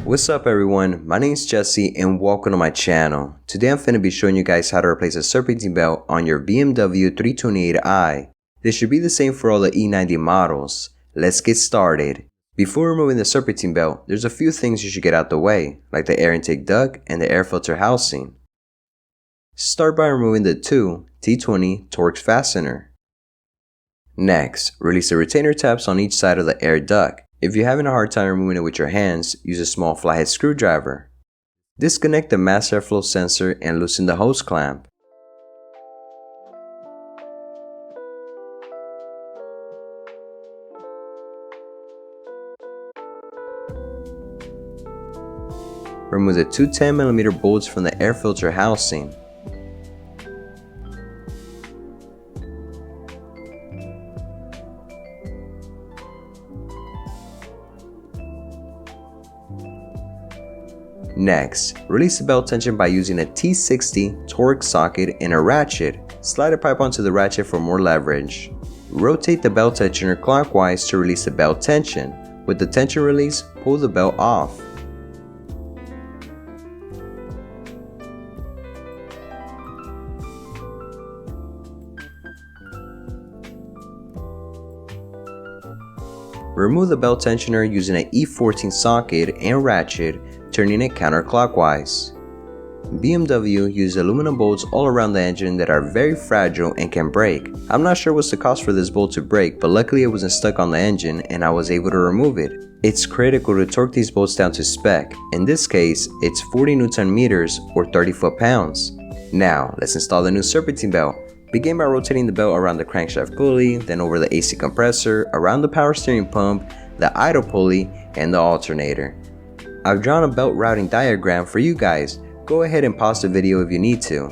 What's up everyone, my name is Jesse and welcome to my channel. Today I'm finna be showing you guys how to replace a Serpentine belt on your BMW 328i. This should be the same for all the E90 models. Let's get started. Before removing the Serpentine belt, there's a few things you should get out the way, like the air intake duct and the air filter housing. Start by removing the two T20 Torx fastener. Next, release the retainer tabs on each side of the air duct. If you're having a hard time removing it with your hands, use a small flathead screwdriver. Disconnect the mass airflow sensor and loosen the hose clamp. Remove the two 10mm bolts from the air filter housing. Next, release the belt tension by using a T60 Torx socket and a ratchet. Slide a pipe onto the ratchet for more leverage. Rotate the belt tensioner clockwise to release the belt tension. With the tension release, pull the belt off. Remove the belt tensioner using an E14 socket and ratchet, turning it counterclockwise. BMW uses aluminum bolts all around the engine that are very fragile and can break. I'm not sure what's the cost for this bolt to break, but luckily it wasn't stuck on the engine and I was able to remove it. It's critical to torque these bolts down to spec. In this case, it's 40 Nm or 30 foot-pounds. Now, let's install the new Serpentine belt. Begin by rotating the belt around the crankshaft pulley, then over the AC compressor, around the power steering pump, the idle pulley, and the alternator. I've drawn a belt routing diagram for you guys. Go ahead and pause the video if you need to.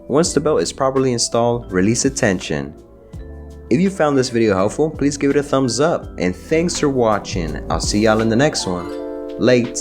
Once the belt is properly installed, release the tension. If you found this video helpful, please give it a thumbs up, and thanks for watching. I'll see y'all in the next one. Late.